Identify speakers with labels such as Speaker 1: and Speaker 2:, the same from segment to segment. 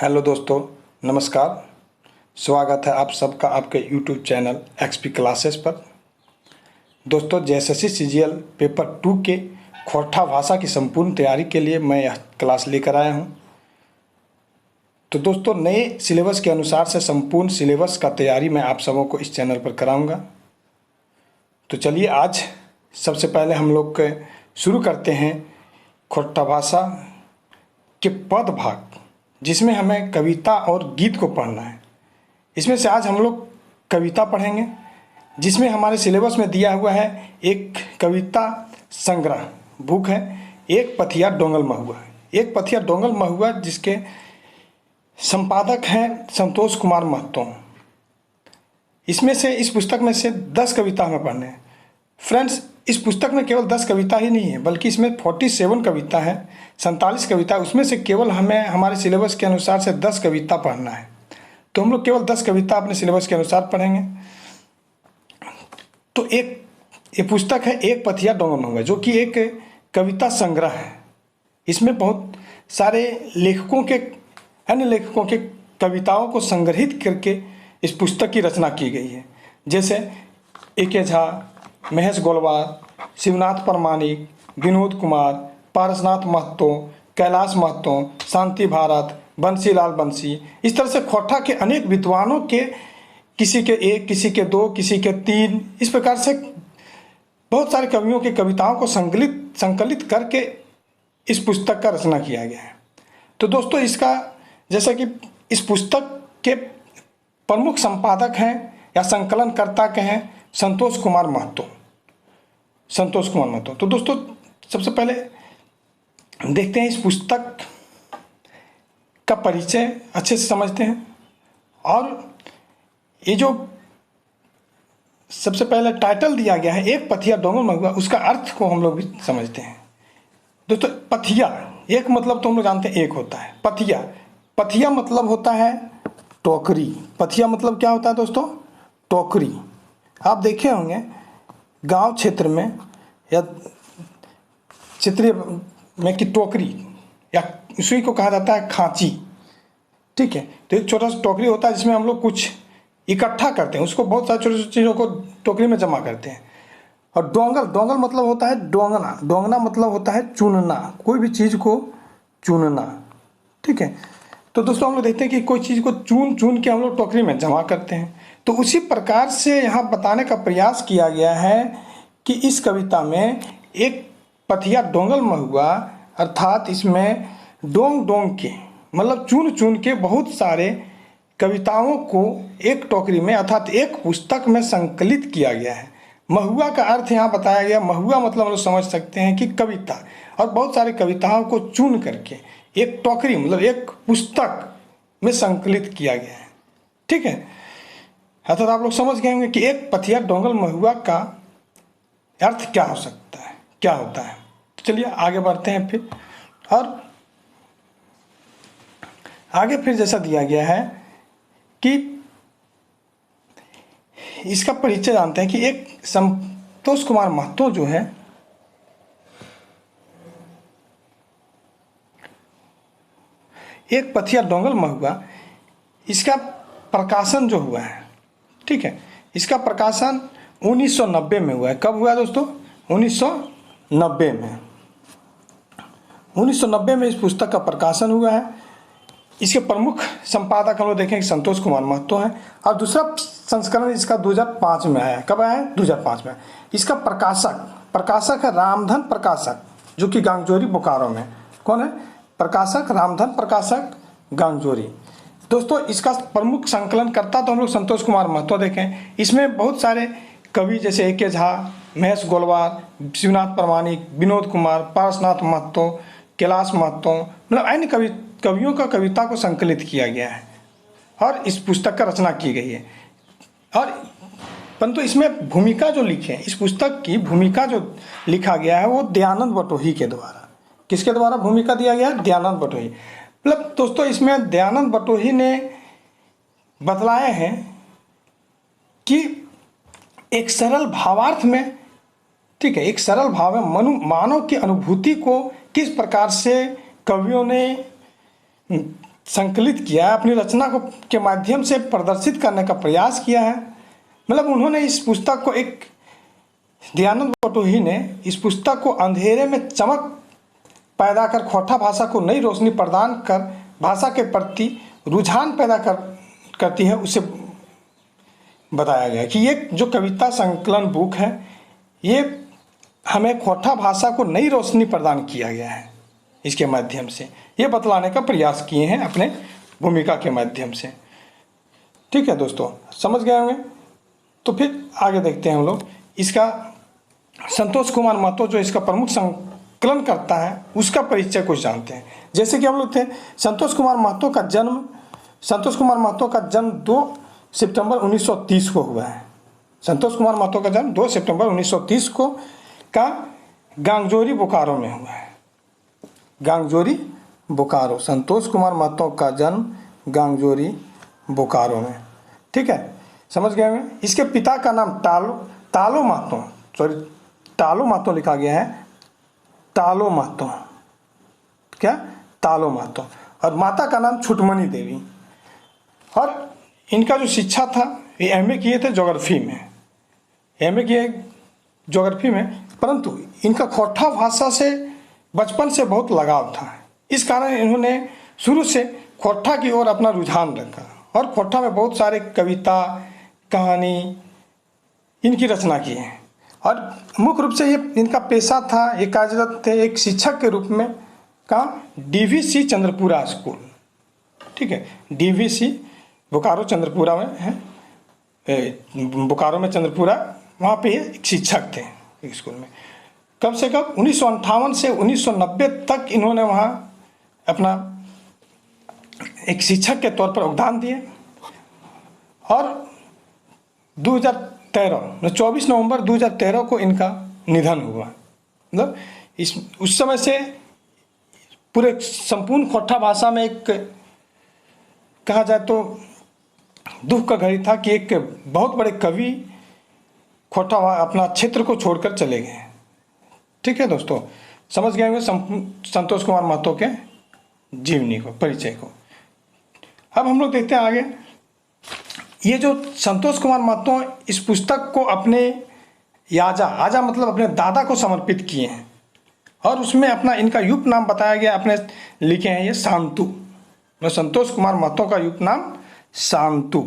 Speaker 1: Hello दोस्तों, नमस्कार। स्वागत है आप सबका आपके यूट्यूब चैनल एक्सपी क्लासेस पर। दोस्तों, जेएसएससी सीजीएल पेपर 2 के खोरठा भाषा की संपूर्ण तैयारी के लिए मैं यह क्लास लेकर आया हूं। तो दोस्तों, नए सिलेबस के अनुसार से संपूर्ण सिलेबस का तैयारी मैं आप सबों को इस चैनल पर कराऊंगा। तो चलिए, आज सबसे पहले हम लोग शुरू करते हैं खोरठा भाषा के पद भाग, जिसमें हमें कविता और गीत को पढ़ना है। इसमें से आज हम लोग कविता पढ़ेंगे, जिसमें हमारे सिलेबस में दिया हुआ है एक कविता संग्रह बुक है, एक पथिया डोंगल महुआ। एक पथिया डोंगल महुआ जिसके संपादक हैं संतोष कुमार महतो। इसमें से इस पुस्तक में से 10 कविता हमें पढ़ने हैं। फ्रेंड्स, इस पुस्तक में केवल 10 कविता ही नहीं है, बल्कि इसमें 47 कविता है, 47 कविता। उसमें से केवल हमें हमारे सिलेबस के अनुसार से 10 कविता पढ़ना है। तो हम लोग केवल 10 कविता अपने सिलेबस के अनुसार पढ़ेंगे। तो ये पुस्तक है एक पथिया डोंगल महुआ, जो कि एक कविता संग्रह है। इसमें बहुत सारे लेखकों के, अन्य लेखकों के कविताओं को संग्रहित करके इस पुस्तक की रचना की गई है। जैसे ए.के. झा, महेश गोलवार, शिवनाथ परमाणिक, विनोद कुमार, पारसनाथ महतो, कैलाश महतो, शांति भारत, बंसीलाल बंसी। इस तरह से खोरठा के अनेक विद्वानों के, किसी के 1, किसी के 2, किसी के 3, इस प्रकार से बहुत सारे कवियों की कविताओं को संकलित करके इस पुस्तक का रचना किया गया है। तो दोस्तों, इसका जैसा कि इस पुस्तक के प्रमुख संपादक हैं या संकलनकर्ता के हैं संतोष कुमार महतो। तो दोस्तों, सबसे पहले देखते हैं इस पुस्तक का परिचय अच्छे से समझते हैं। और ये जो सबसे पहले टाइटल दिया गया है एक पथिया डोंगल महुआ, उसका अर्थ को हम लोग भी समझते हैं। दोस्तों, पथिया एक मतलब तो हम लोग जानते हैं एक होता है। पथिया मतलब होता है टोकरी। पथिया मतलब क्या होता है दोस्तों? टोकरी। आप देखे होंगे गांव क्षेत्र में या क्षेत्रीय में कि टोकरी या उसी को कहा जाता है खांची। ठीक है, तो एक छोटा सा टोकरी होता है जिसमें हम लोग कुछ इकट्ठा करते हैं, उसको बहुत सारी छोटी छोटी चीज़ों को टोकरी में जमा करते हैं। और डोंगल मतलब होता है डोंगना मतलब होता है चुनना, कोई भी चीज़ को चुनना। ठीक है, तो दोस्तों हम लोग देखते हैं कि कोई चीज़ को चुन के हम लोग टोकरी में जमा करते हैं। तो उसी प्रकार से यहाँ बताने का प्रयास किया गया है कि इस कविता में एक पथिया डोंगल महुआ, अर्थात इसमें डोंग के मतलब चुन के बहुत सारे कविताओं को एक टोकरी में अर्थात एक पुस्तक में संकलित किया गया है। महुआ का अर्थ यहाँ बताया गया। महुआ मतलब हम लोग समझ सकते हैं कि कविता, और बहुत सारी कविताओं को चुन करके एक टोकरी मतलब एक पुस्तक में संकलित किया गया है। ठीक है, अर्थात आप लोग समझ गए होंगे कि एक पथिया डोंगल महुआ का अर्थ क्या हो सकता है, क्या होता है। तो चलिए आगे बढ़ते हैं फिर। और आगे फिर जैसा दिया गया है कि इसका परिचय जानते हैं कि एक संतोष कुमार महतो जो है एक पथिया डोंगल महुआ, इसका प्रकाशन जो हुआ है, ठीक है, इसका प्रकाशन 1990 में हुआ है। कब हुआ है दोस्तों? 1990 में। 1990 में इस पुस्तक का प्रकाशन हुआ है। इसके प्रमुख संपादक हम लोग देखें कि संतोष कुमार महतो हैं। और दूसरा संस्करण इसका 2005 में आया है। कब आया है? 2005 में। इसका प्रकाशक है रामधन प्रकाशक, जो कि गांगजोरी बोकारो में। कौन है प्रकाशक? रामधन प्रकाशक, गांगजोरी। दोस्तों, इसका प्रमुख संकलनकर्ता तो हम लोग संतोष कुमार महतो देखें। इसमें बहुत सारे कवि जैसे ए.के. झा, महेश गोलवार, शिवनाथ परमाणिक, विनोद कुमार, पारसनाथ महतो, कैलाश महतो, मतलब अन्य कवियों का कविता को संकलित किया गया है और इस पुस्तक का रचना की गई है। और परंतु इसमें भूमिका जो लिखे हैं, इस पुस्तक की भूमिका जो लिखा गया है वो दयानंद बटोही के द्वारा। किसके द्वारा भूमिका दिया गया है? दयानंद बटोही। मतलब दोस्तों, इसमें दयानंद बटोही ने बतलाए हैं कि एक सरल भावार्थ में, ठीक है, एक सरल भाव में मानव की अनुभूति को किस प्रकार से कवियों ने संकलित किया है, अपनी रचना को के माध्यम से प्रदर्शित करने का प्रयास किया है। मतलब उन्होंने इस पुस्तक को एक दयानंद बटोही ने इस पुस्तक को अंधेरे में चमक पैदा कर खोटा भाषा को नई रोशनी प्रदान कर भाषा के प्रति रुझान पैदा करती है, उसे बताया गया कि ये जो कविता संकलन बुक है ये हमें खोटा भाषा को नई रोशनी प्रदान किया गया है, इसके माध्यम से ये बतलाने का प्रयास किए हैं अपने भूमिका के माध्यम से। ठीक है दोस्तों, समझ गए होंगे। तो फिर आगे देखते हैं हम लोग इसका संतोष कुमार महतो जो इसका प्रमुख संकलन करता है उसका परिचय कुछ जानते हैं। जैसे कि हम लोग थे संतोष कुमार महतो का जन्म 2 सितंबर 1930 को हुआ है। संतोष कुमार महतो का जन्म 2 सितंबर 1930 को का गांगजोरी बोकारो में हुआ है। गांगजोरी बोकारो, संतोष कुमार महतो का जन्म गांगजोरी बोकारो में। ठीक है, समझ गए होंगे। इसके पिता का नाम टालो महतो लिखा गया है, टालो महतो, क्या टालो महतो, और माता का नाम छुटमनी देवी। और इनका जो शिक्षा था ये एमए किए थे ज्योग्राफी में, परंतु इनका खोटा भाषा से बचपन से बहुत लगाव था। इस कारण इन्होंने शुरू से खोटा की ओर अपना रुझान रखा और खोटा में बहुत सारे कविता कहानी इनकी रचना की है। और मुख्य रूप से ये इनका पेशा था, ये कार्यरत थे एक शिक्षक के रूप में कहाँ, डीवीसी चंद्रपुरा स्कूल। ठीक है, डीवीसी बोकारो चंद्रपुरा में है, बोकारो में चंद्रपुरा, वहाँ पे एक शिक्षक थे एक स्कूल में। कब से कब 1958 से 1990 तक इन्होंने वहाँ अपना एक शिक्षक के तौर पर योगदान दिए। और 24 नवंबर 2013 को इनका निधन हुआ। मतलब उस समय से पूरे संपूर्ण खोटा भाषा में एक कहा जाए तो दुख का घड़ी था कि एक बहुत बड़े कवि खोटा अपना क्षेत्र को छोड़कर चले गए। ठीक है दोस्तों, समझ गए होंगे संतोष कुमार महतो के जीवनी को, परिचय को। अब हम लोग देखते हैं आगे। ये जो संतोष कुमार महतो इस पुस्तक को अपने आजा मतलब अपने दादा को समर्पित किए हैं और उसमें अपना इनका युग नाम बताया गया, अपने लिखे हैं ये शांतु। संतोष कुमार महतो का युग नाम शांतु,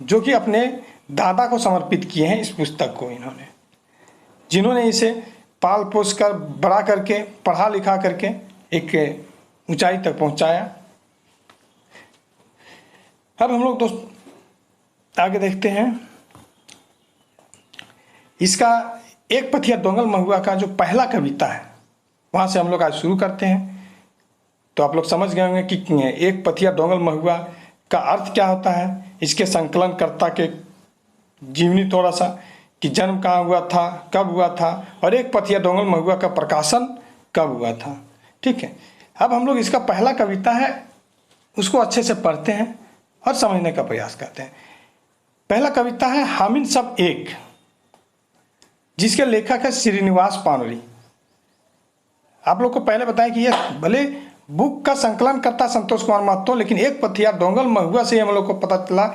Speaker 1: जो कि अपने दादा को समर्पित किए हैं इस पुस्तक को इन्होंने, जिन्होंने इसे पाल पोस कर बड़ा करके पढ़ा लिखा करके एक ऊंचाई तक पहुंचाया। अब हम लोग दोस्त आगे देखते हैं इसका एक पथिया डोंगल महुआ का जो पहला कविता है वहाँ से हम लोग आज शुरू करते हैं। तो आप लोग समझ गए होंगे कि एक पथिया डोंगल महुआ का अर्थ क्या होता है, इसके संकलनकर्ता के जीवनी थोड़ा सा कि जन्म कहाँ हुआ था, कब हुआ था, और एक पथिया डोंगल महुआ का प्रकाशन कब हुआ था। ठीक है, अब हम लोग इसका पहला कविता है उसको अच्छे से पढ़ते हैं और समझने का प्रयास करते हैं। पहला कविता है हामिन सब एक, जिसके लेखक है श्रीनिवास पानोरी। आप लोग को पहले बताया कि यह भले बुक का संकलन करता संतोष कुमार महतो, लेकिन एक पथिया डोंगल महुआ से हम लोग को पता चला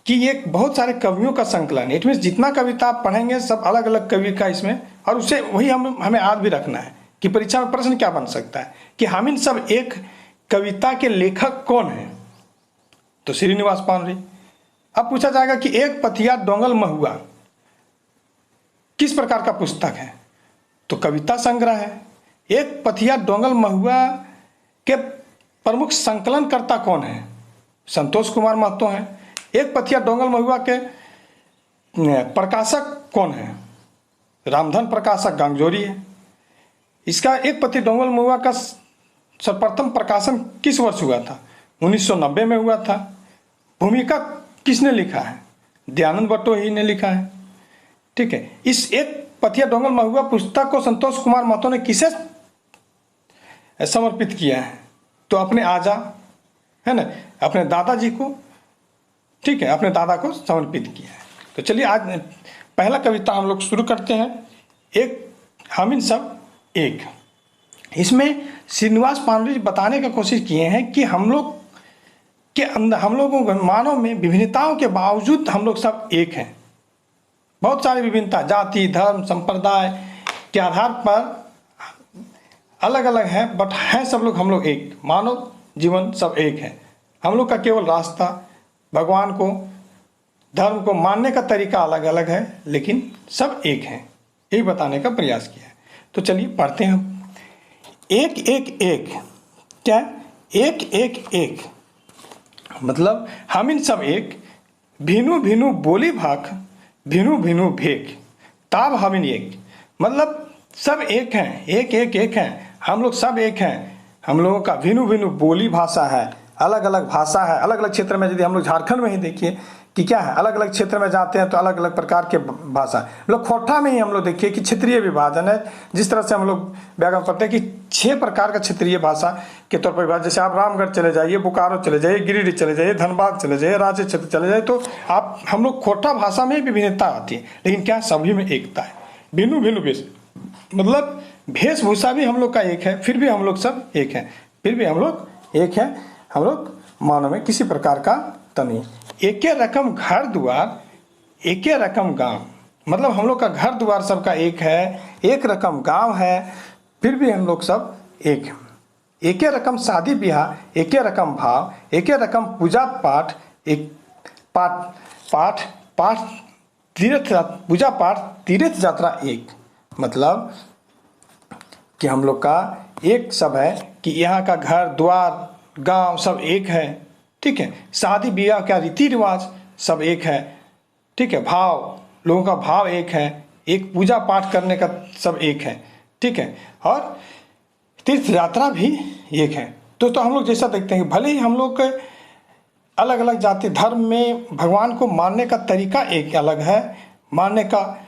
Speaker 1: कि ये बहुत सारे कवियों का संकलन है। इट मीन्स जितना कविता आप पढ़ेंगे सब अलग अलग कवि का इसमें, और उसे वही हमें याद भी रखना है कि परीक्षा में प्रश्न क्या बन सकता है कि हामिन सब एक कविता के लेखक कौन है, तो श्रीनिवास पानोरी। अब पूछा जाएगा कि एक पथिया डोंगल महुआ किस प्रकार का पुस्तक है, तो कविता संग्रह है। एक पथिया डोंगल महुआ के प्रमुख संकलनकर्ता कौन है, संतोष कुमार महतो हैं। एक पथिया डोंगल महुआ के प्रकाशक कौन है, रामधन प्रकाशक गांगजोरी है। इसका एक पथिया डोंगल महुआ का सर्वप्रथम प्रकाशन किस वर्ष हुआ था, 1990 में हुआ था। भूमिका किसने लिखा है, दयानंद बटोही ने लिखा है। ठीक है, इस एक पथिया डोंगल महुआ पुस्तक को संतोष कुमार महतो ने किसे समर्पित किया है, तो अपने आजा है ना, अपने दादाजी को। ठीक है, अपने दादा को समर्पित किया है। तो चलिए आज पहला कविता हम लोग शुरू करते हैं, एक हामिन सब एक। इसमें श्रीनिवास पांडे जी बताने की कोशिश किए हैं कि हम लोग के अंदर, हम लोगों के मानव में विभिन्नताओं के बावजूद हम लोग सब एक हैं। बहुत सारी विभिन्नता, जाति, धर्म, संप्रदाय के आधार पर अलग अलग हैं, बट हैं सब लोग हम लोग एक। मानव जीवन सब एक है। हम लोग का केवल रास्ता, भगवान को, धर्म को मानने का तरीका अलग अलग है, लेकिन सब एक हैं, यही बताने का प्रयास किया है। तो चलिए पढ़ते हैं हम। एक एक एक, क्या? एक एक एक मतलब हम इन सब एक, भिनु भिनु बोली भाख, भिनु भिनु भेक, ताब हम इन एक। मतलब सब एक हैं, एक एक एक हैं, हम लोग सब एक हैं। हम लोगों का भिनु भिनु बोली भाषा है, अलग अलग भाषा है। अलग अलग क्षेत्र में, यदि हम लोग झारखंड में ही देखिए कि क्या है, अलग अलग क्षेत्र में जाते हैं तो अलग अलग प्रकार के भाषा। लोग खोटा में ही हम लोग देखिए कि क्षेत्रीय विभाजन है। जिस तरह से हम लोग व्याकरण पढ़ते हैं कि 6 प्रकार का क्षेत्रीय भाषा के तौर पर विभाजन। जैसे आप रामगढ़ चले जाइए, बोकारो चले जाइए, गिरिडीह चले जाइए, धनबाद चले जाइए, रांची क्षेत्र चले जाइए, तो आप हम लोग खोटा भाषा में विभिन्नता आती है, लेकिन क्या सभी में एकता है। भिन्न भिन्न वेश, मतलब वेशभूषा भी हम लोग का एक है, फिर भी हम लोग सब एक हैं, फिर भी हम लोग एक हैं। हम लोग मानव में किसी प्रकार का तनी, एके रकम घर द्वार, एके रकम गांव। मतलब हम लोग का घर द्वार सबका एक है, एक रकम गांव है, फिर भी हम लोग सब एक हैं। एके रकम शादी ब्याह, एके रकम भाव, एके रकम पूजा पाठ, एक पाठ तीर्थ, पूजा पाठ तीर्थ यात्रा एक। मतलब कि हम लोग का एक सब है कि यहाँ का घर द्वार गांव सब एक है, ठीक है। शादी ब्याह का रीति रिवाज सब एक है, ठीक है। भाव, लोगों का भाव एक है, एक पूजा पाठ करने का सब एक है, ठीक है। और तीर्थ यात्रा भी एक है। तो हम लोग जैसा देखते हैं, भले ही हम लोग अलग अलग जाति धर्म में भगवान को मानने का तरीका एक अलग है, मानने का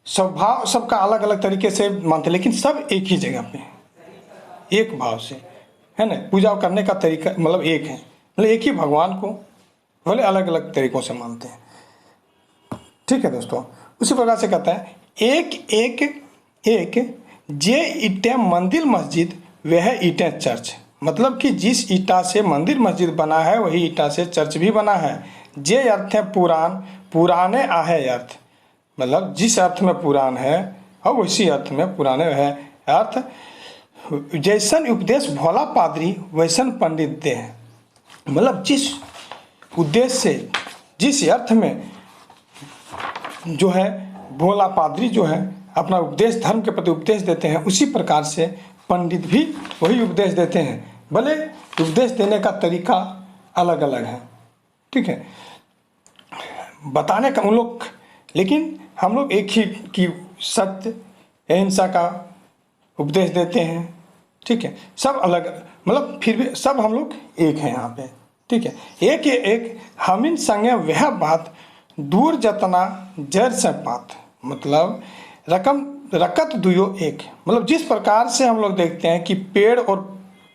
Speaker 1: स्वभाव सबका अलग अलग तरीके से मानते, लेकिन सब एक ही जगह पे एक भाव से, है ना। पूजा करने का तरीका मतलब एक है, मतलब एक ही भगवान को भले अलग अलग तरीकों से मानते हैं, ठीक है दोस्तों। उसी प्रकार से कहता है एक एक एक, जे ईंटें मंदिर मस्जिद वह ईंटें चर्च। मतलब कि जिस ईंटा से मंदिर मस्जिद बना है वही ईंटा से चर्च भी बना है। जे अर्थ है पुराण, पुराने आहे अर्थ। मतलब जिस अर्थ में पुराण है और उसी अर्थ में पुराने है अर्थ। जैसन उपदेश भोला पादरी वैसन पंडित दे। मतलब जिस उद्देश्य से, जिस अर्थ में जो है भोला पादरी जो है अपना उपदेश, धर्म के प्रति उपदेश देते हैं, उसी प्रकार से पंडित भी वही उपदेश देते हैं। भले उपदेश देने का तरीका अलग अलग है, ठीक है, बताने का उन लोग, लेकिन हम लोग एक ही की सत्य अहिंसा का उपदेश देते हैं, ठीक है। सब अलग, मतलब फिर भी सब हम लोग एक हैं यहाँ पे, ठीक है। एक एक हमिन संगे वह बात दूर जतना जड़ से पात। मतलब रकत दुयो एक। मतलब जिस प्रकार से हम लोग देखते हैं कि पेड़ और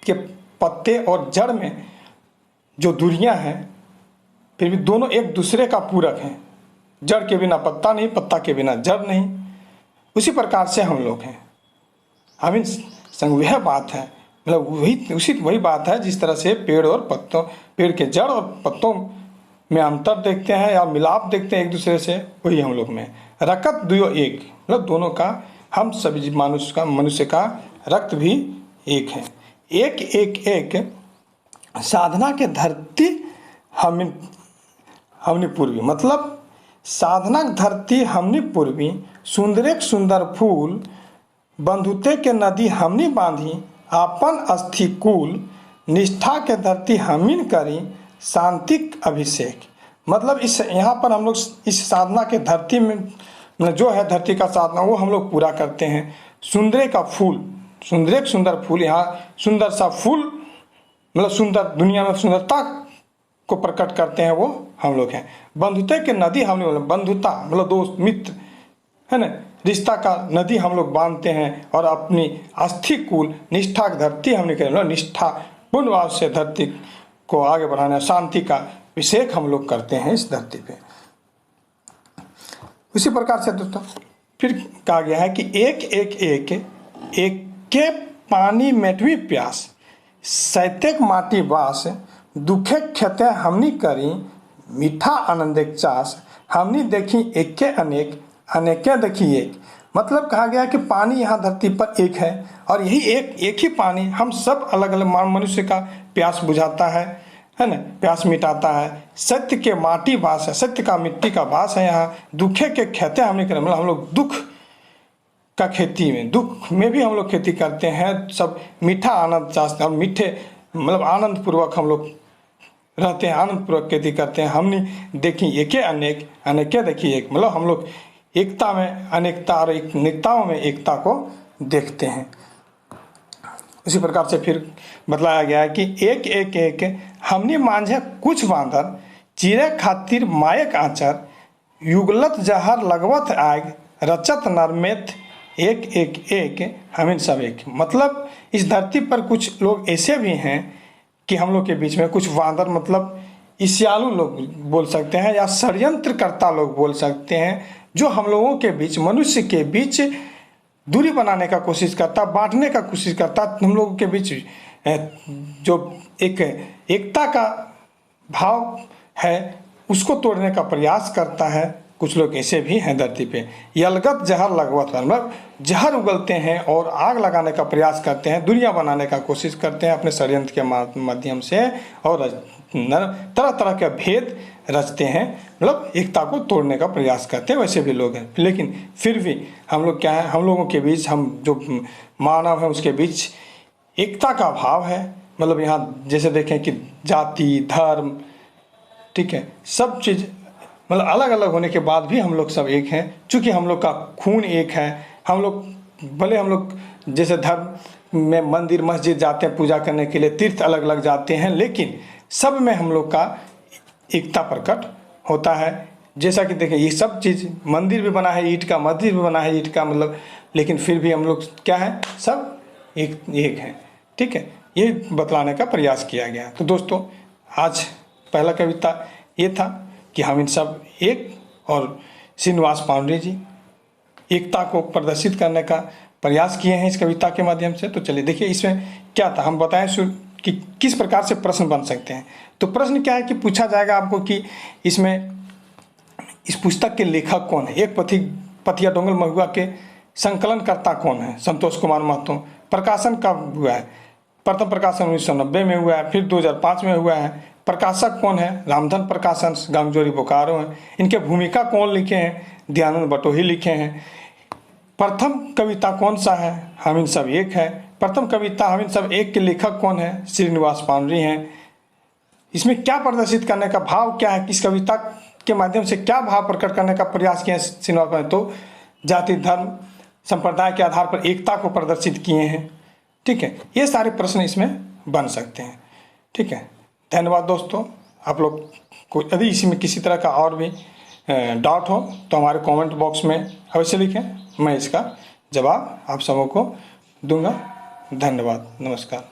Speaker 1: के पत्ते और जड़ में जो दूरियां हैं, फिर भी दोनों एक दूसरे का पूरक हैं। जड़ के बिना पत्ता नहीं, पत्ता के बिना जड़ नहीं, उसी प्रकार से हम लोग हैं। हमिन संग वह बात है, मतलब वही बात है। जिस तरह से पेड़ और पत्तों, पेड़ के जड़ और पत्तों में अंतर देखते हैं या मिलाप देखते हैं एक दूसरे से, वही हम लोग में। रकत दुयो एक, मतलब दोनों का, हम सभी मनुष्य का रक्त भी एक है। एक एक एक साधना के धरती हमने पूर्वी। मतलब साधना धरती हमने पूर्वी, सुंदरेक सुंदर फूल, बंधुते के नदी हमने बांधी, आपन अस्थि कूल, निष्ठा के धरती हमिन करी, शांतिक अभिषेक। मतलब इस यहाँ पर हम लोग इस साधना के धरती में जो है धरती का साधना वो हम लोग पूरा करते हैं। सुंदरे का फूल, सुंदरेक सुंदर फूल, यहाँ सुंदर सा फूल, मतलब सुंदर, दुनिया में सुंदरता को प्रकट करते हैं वो हम लोग हैं। बंधुते के नदी हम लोग, बंधुता मतलब दोस्त मित्र, है ना, रिश्ता का नदी हम लोग बांधते हैं। और अपनी अस्थि कूल, निष्ठा की धरती हमने करें, मतलब निष्ठा पूर्ण भाव से धरती को आगे बढ़ाना, शांति का अभिषेक हम लोग करते हैं इस धरती पे। उसी प्रकार से दोस्तों फिर कहा गया है कि एक एक एक एक के पानी मेटवी प्यास, सैतेक माटी बास, दुखे खेते हमनी करी, मीठा आनंद एक चास, हमनी देखी एके अनेक, अनेके देखी एक। मतलब कहा गया कि पानी यहाँ धरती पर एक है और यही एक ही पानी हम सब अलग अलग मनुष्य का प्यास बुझाता है ना, प्यास मिटाता है। सत्य के माटी वास है, सत्य का मिट्टी का वास है यहाँ। दुखे के खेते हमने करें, मतलब हम लोग दुख का खेती में, दुख में भी हम लोग खेती करते हैं। सब मीठा आनंद चाहते हैं और मीठे मतलब आनंद पूर्वक हम लोग रहते हैं, आनंद पूर्वक खेती करते हैं। हमने देखी एके अनेक, अनेके देखी एक, मतलब हम लोग एकता में अनेकता और अनेकताओं में एकता को देखते हैं। उसी प्रकार से फिर बतलाया गया है कि एक एक एक हमने मांझे कुछ बांधर, चीरे खातिर मायक आचर, युगलत जहर लगवत आग, रचत नरमेत एक एक एक हमिन सब एक। मतलब इस धरती पर कुछ लोग ऐसे भी हैं कि हम लोग के बीच में कुछ वांदर, मतलब ईर्ष्यालु लोग बोल सकते हैं या षड्यंत्रकर्ता लोग बोल सकते हैं, जो हम लोगों के बीच, मनुष्य के बीच दूरी बनाने का कोशिश करता, बांटने का कोशिश करता, हम लोगों के बीच जो एक एकता का भाव है उसको तोड़ने का प्रयास करता है। कुछ लोग ऐसे भी हैं धरती पे। यलगत जहर लगवत, मतलब जहर उगलते हैं और आग लगाने का प्रयास करते हैं, दूरियां बनाने का कोशिश करते हैं अपने षड्यंत्र के माध्यम से, और तरह तरह के भेद रचते हैं, मतलब एकता को तोड़ने का प्रयास करते हैं। वैसे भी लोग हैं, लेकिन फिर भी हम लोग क्या है, हम लोगों के बीच, हम जो मानव है उसके बीच एकता का भाव है। मतलब यहाँ जैसे देखें कि जाति, धर्म, ठीक है, सब चीज़ मतलब अलग अलग होने के बाद भी हम लोग सब एक हैं। चूँकि हम लोग का खून एक है, हम लोग भले हम लोग जैसे धर्म में मंदिर मस्जिद जाते हैं पूजा करने के लिए, तीर्थ अलग अलग जाते हैं, लेकिन सब में हम लोग का एकता प्रकट होता है। जैसा कि देखिए ये सब चीज़, मंदिर भी बना है ईंट का, मस्जिद भी बना है ईंट का, मतलब लेकिन फिर भी हम लोग क्या है, सब एक हैं। ठीक है, ये बतलाने का प्रयास किया गया। तो दोस्तों आज पहला कविता ये था कि हम इन सब एक, और श्रीनिवास पांडे जी एकता को प्रदर्शित करने का प्रयास किए हैं इस कविता के माध्यम से। तो चलिए देखिए इसमें क्या था, हम बताएं कि किस प्रकार से प्रश्न बन सकते हैं। तो प्रश्न क्या है कि पूछा जाएगा आपको कि इसमें इस पुस्तक के लेखक कौन है। एक पथिया डोंगल महुआ के संकलनकर्ता कौन है, संतोष कुमार महतो। प्रकाशन कब हुआ है, प्रथम प्रकाशन 1990 में हुआ है, फिर 2005 में हुआ है। प्रकाशक कौन है, रामधन प्रकाशन, गंगजोरी बोकारो है। इनके भूमिका कौन लिखे हैं, दयानंद बटोही लिखे हैं। प्रथम कविता कौन सा है, हम इन सब एक है। प्रथम कविता हम इन सब एक के लेखक कौन है, श्रीनिवास पांडे हैं। इसमें क्या प्रदर्शित करने का भाव क्या है, किस कविता के माध्यम से क्या भाव प्रकट करने का प्रयास किया श्रीनिवास पांडे, तो जाति धर्म संप्रदाय के आधार पर एकता को प्रदर्शित किए हैं। ठीक है, ये सारे प्रश्न इसमें बन सकते हैं। ठीक है, धन्यवाद दोस्तों। आप लोग को यदि इसमें किसी तरह का और भी डाउट हो तो हमारे कमेंट बॉक्स में अवश्य लिखें, मैं इसका जवाब आप सबों को दूंगा। धन्यवाद, नमस्कार।